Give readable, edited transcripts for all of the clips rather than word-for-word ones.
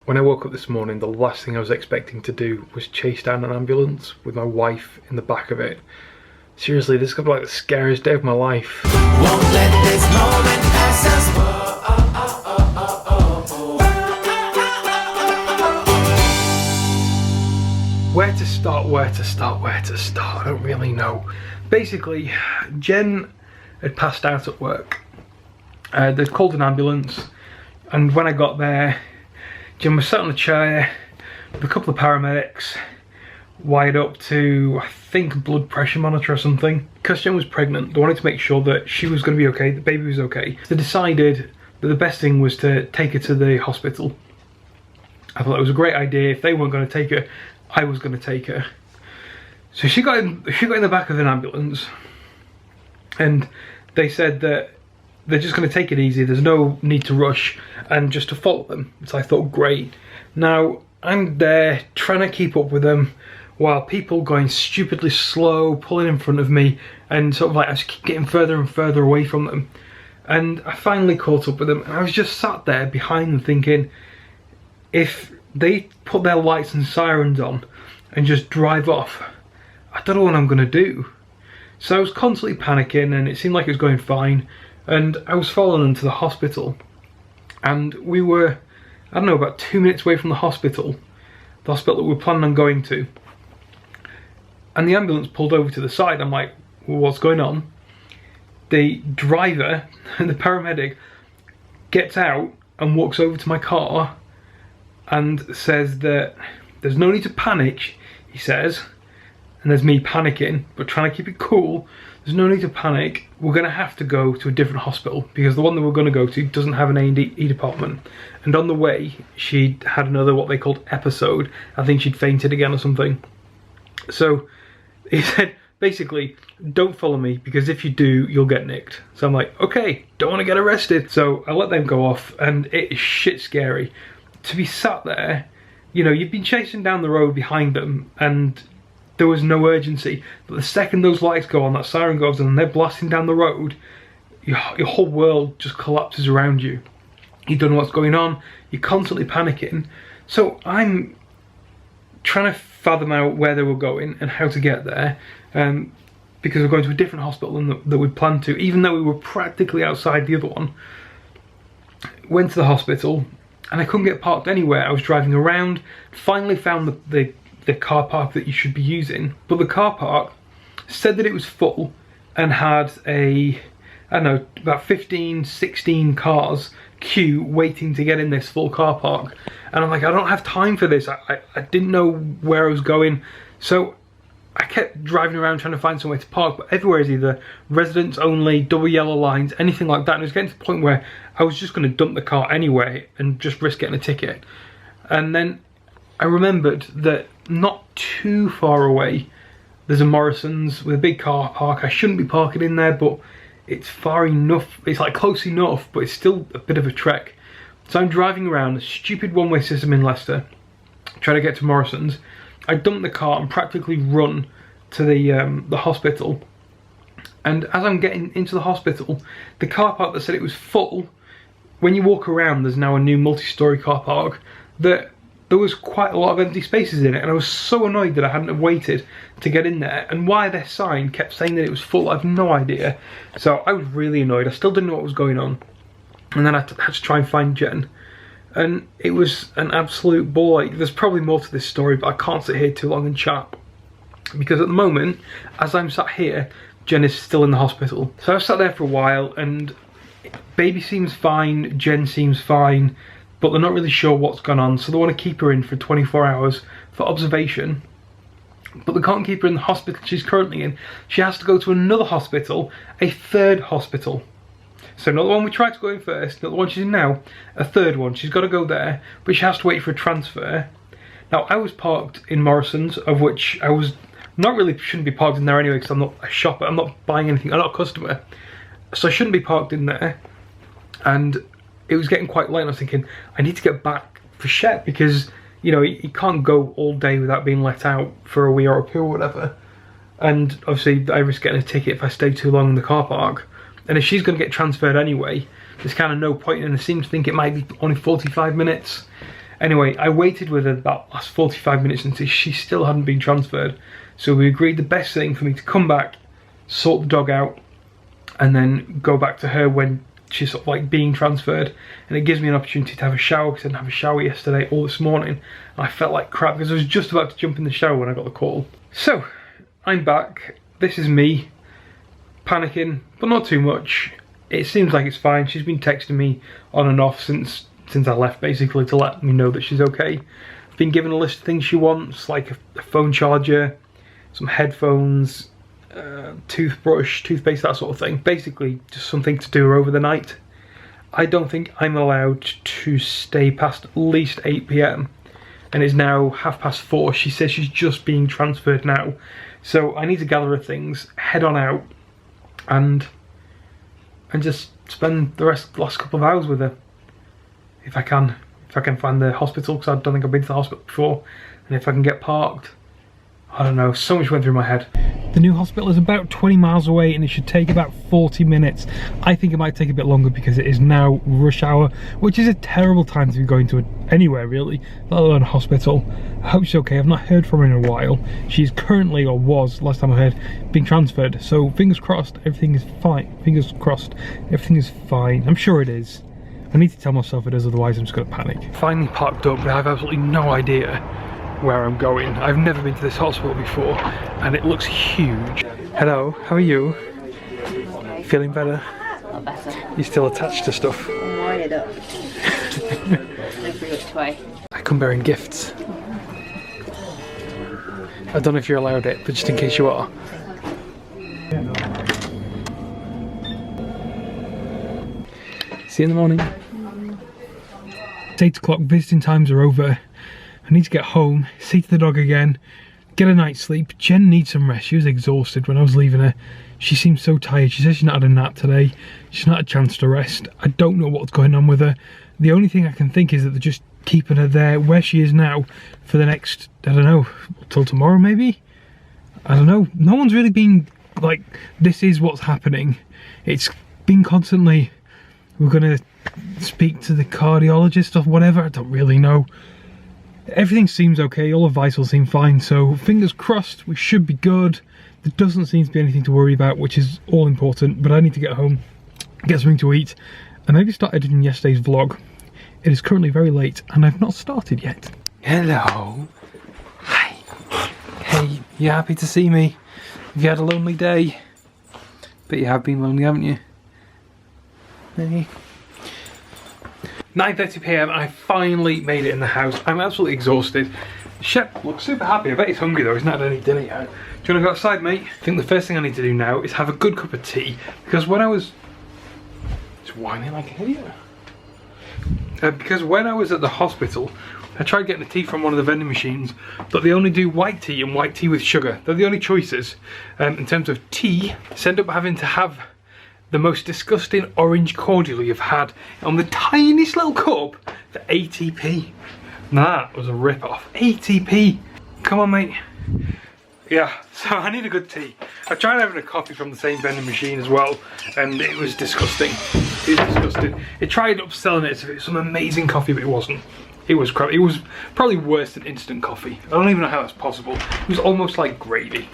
When I woke up this morning, the last thing I was expecting to do was chase down an ambulance with my wife in the back of it. Seriously, this is gonna be like the scariest day of my life. Won't let this moment pass us. Where to start, I don't really know. Basically, Jen had passed out at work. They'd called an ambulance, and when I got there, Jen was sat on a chair with a couple of paramedics, wired up to, I think, a blood pressure monitor or something. Because Jen was pregnant, they wanted to make sure that she was going to be okay, the baby was okay. They decided that the best thing was to take her to the hospital. I thought it was a great idea. If they weren't going to take her, I was going to take her. So she got in the back of an ambulance, and they said that they're just going to take it easy, there's no need to rush, and just to follow them. So I thought, great. Now, I'm there trying to keep up with them while people going stupidly slow, pulling in front of me, and sort of like I just keep getting further and further away from them. And I finally caught up with them, and I was just sat there behind them thinking, if they put their lights and sirens on and just drive off, I don't know what I'm going to do. So I was constantly panicking, and it seemed like it was going fine. And I was following them to the hospital, and we were, I don't know, about 2 minutes away from the hospital that we were planning on going to. And the ambulance pulled over to the side. I'm like, well, what's going on? The driver and the paramedic gets out and walks over to my car and says that there's no need to panic, he says. And there's me panicking, but trying to keep it cool. There's no need to panic. We're going to have to go to a different hospital because the one that we're going to go to doesn't have an A&E department. And on the way, she had another, what they called, episode. I think she'd fainted again or something. So he said, basically, don't follow me because if you do, you'll get nicked. So I'm like, okay, don't want to get arrested. So I let them go off, and it is shit scary. To be sat there, you know, you've been chasing down the road behind them, and there was no urgency, but the second those lights go on, that siren goes on, and they're blasting down the road, your whole world just collapses around you. You don't know what's going on, you're constantly panicking. So I'm trying to fathom out where they were going and how to get there, because we're going to a different hospital than we'd planned to, even though we were practically outside the other one. Went to the hospital, and I couldn't get parked anywhere. I was driving around, finally found the car park that you should be using, but the car park said that it was full and had I don't know, about 15, 16 cars queue waiting to get in this full car park. And I'm like, I don't have time for this. I didn't know where I was going, so I kept driving around trying to find somewhere to park, but everywhere is either residents only, double yellow lines, anything like that. And it was getting to the point where I was just going to dump the car anyway and just risk getting a ticket. And then I remembered that not too far away there's a Morrison's with a big car park. I shouldn't be parking in there, but it's far enough, it's like close enough, but it's still a bit of a trek. So I'm driving around a stupid one-way system in Leicester, trying to get to Morrison's. I dump the car and practically run to the hospital. And as I'm getting into the hospital, the car park that said it was full, when you walk around, there's now a new multi-storey car park that there was quite a lot of empty spaces in it, and I was so annoyed that I hadn't have waited to get in there. And why their sign kept saying that it was full, I've no idea. So I was really annoyed. I still didn't know what was going on. And then I had to try and find Jen. And it was an absolute ball. Like, there's probably more to this story, but I can't sit here too long and chat. Because at the moment, as I'm sat here, Jen is still in the hospital. So I've sat there for a while, and baby seems fine, Jen seems fine, but they're not really sure what's gone on, so they want to keep her in for 24 hours for observation. But they can't keep her in the hospital she's currently in. She has to go to another hospital, a third hospital. So not the one we tried to go in first, not the one she's in now, a third one. She's got to go there, but she has to wait for a transfer. Now, I was parked in Morrison's, of which I was not really, shouldn't be parked in there anyway, because I'm not a shopper, I'm not buying anything, I'm not a customer. So I shouldn't be parked in there. And it was getting quite late, and I was thinking, I need to get back for Shep, because, you know, you can't go all day without being let out for a wee or a poo or whatever. And obviously I risk getting a ticket if I stay too long in the car park. And if she's going to get transferred anyway, there's kind of no point, and I seem to think it might be only 45 minutes. Anyway, I waited with her about last 45 minutes until she still hadn't been transferred. So we agreed the best thing for me to come back, sort the dog out, and then go back to her when she's sort of like being transferred. And it gives me an opportunity to have a shower, because I didn't have a shower yesterday or this morning. And I felt like crap because I was just about to jump in the shower when I got the call. So, I'm back. This is me, panicking, but not too much. It seems like it's fine. She's been texting me on and off since I left, basically, to let me know that she's okay. I've been given a list of things she wants, like a phone charger, some headphones, toothbrush, toothpaste, that sort of thing. Basically, just something to do over the night. I don't think I'm allowed to stay past at least 8 PM. And it's now 4:30. She says she's just being transferred now. So I need to gather her things, head on out, and just spend the last couple of hours with her. If I can find the hospital, because I don't think I've been to the hospital before. And if I can get parked. I don't know, so much went through my head. The new hospital is about 20 miles away and it should take about 40 minutes. I think it might take a bit longer because it is now rush hour, which is a terrible time to be going to anywhere really, let alone a hospital. I hope she's okay. I've not heard from her in a while. She's currently, or was, last time I heard, being transferred. So fingers crossed, everything is fine. Fingers crossed, everything is fine. I'm sure it is. I need to tell myself it is, otherwise I'm just going to panic. Finally parked up, but I have absolutely no idea where I'm going. I've never been to this hospital before and it looks huge. Hello, how are you? Feeling better? A lot better. You're still attached to stuff? I'm wired up. Every which way. I come bearing gifts. I don't know if you're allowed it, but just in case you are. See you in the morning. It's 8 o'clock, visiting times are over. I need to get home, see to the dog again, get a night's sleep. Jen needs some rest. She was exhausted when I was leaving her. She seemed so tired. She says she's not had a nap today. She's not had a chance to rest. I don't know what's going on with her. The only thing I can think is that they're just keeping her there where she is now for the next, I don't know, till tomorrow maybe? I don't know. No one's really been like, this is what's happening. It's been constantly, we're going to speak to the cardiologist or whatever. I don't really know. Everything seems okay, all the vitals seem fine, so fingers crossed, we should be good. There doesn't seem to be anything to worry about, which is all important, but I need to get home, get something to eat, and maybe start editing yesterday's vlog. It is currently very late, and I've not started yet. Hello. Hi. Hey, you happy to see me? Have you had a lonely day? But you have been lonely, haven't you? Hey. 9:30 PM, I finally made it in the house. I'm absolutely exhausted. Shep looks super happy. I bet he's hungry though. He's not had any dinner yet. Do you want to go outside, mate? I think the first thing I need to do now is have a good cup of tea, because when I was... It's whining like an idiot. Because when I was at the hospital, I tried getting the tea from one of the vending machines, but they only do white tea and white tea with sugar. They're the only choices. In terms of tea, I end up having to have the most disgusting orange cordial you've had on the tiniest little cup for 80p. That was a rip-off. 80p. Come on, mate. Yeah, so I need a good tea. I tried having a coffee from the same vending machine as well, and it was disgusting. It was disgusting. It tried upselling it as if it was some amazing coffee, but it wasn't. It was crap. It was probably worse than instant coffee. I don't even know how that's possible. It was almost like gravy.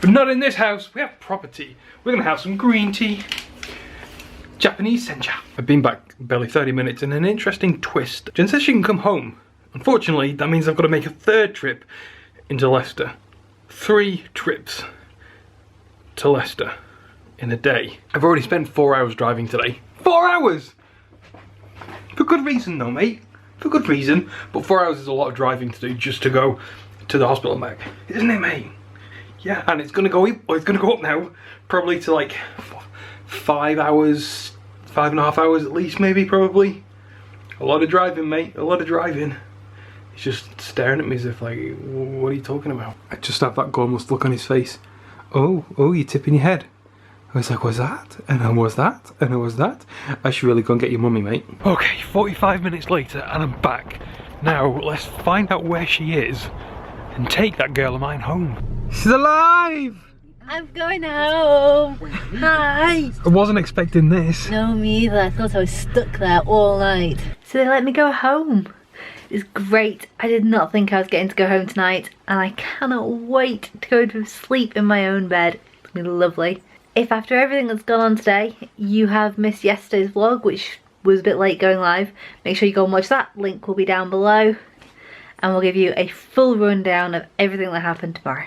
But not in this house. We have proper tea. We're gonna have some green tea. Japanese sencha. I've been back barely 30 minutes and an interesting twist. Jen says she can come home. Unfortunately, that means I've got to make a third trip into Leicester. 3 trips to Leicester in a day. I've already spent 4 hours driving today. 4 hours! For good reason though, mate. For good reason. But 4 hours is a lot of driving to do just to go to the hospital and back. Isn't it, mate? Yeah, and it's gonna go up now, probably to like 5 hours, 5.5 hours at least, maybe, probably. A lot of driving, mate, a lot of driving. He's just staring at me as if like, what are you talking about? I just have that gormless look on his face. Oh, you're tipping your head. I was like, what's that? And then what's that? And then what's that? I should really go and get your mummy, mate. Okay, 45 minutes later and I'm back. Now, let's find out where she is and take that girl of mine home. She's alive! I'm going home. Hi. I wasn't expecting this. No, me either. I thought I was stuck there all night. So they let me go home. It's great. I did not think I was getting to go home tonight, and I cannot wait to go to sleep in my own bed. It's gonna be lovely. If after everything that's gone on today, you have missed yesterday's vlog, which was a bit late going live, make sure you go and watch that. Link will be down below. And we'll give you a full rundown of everything that happened tomorrow.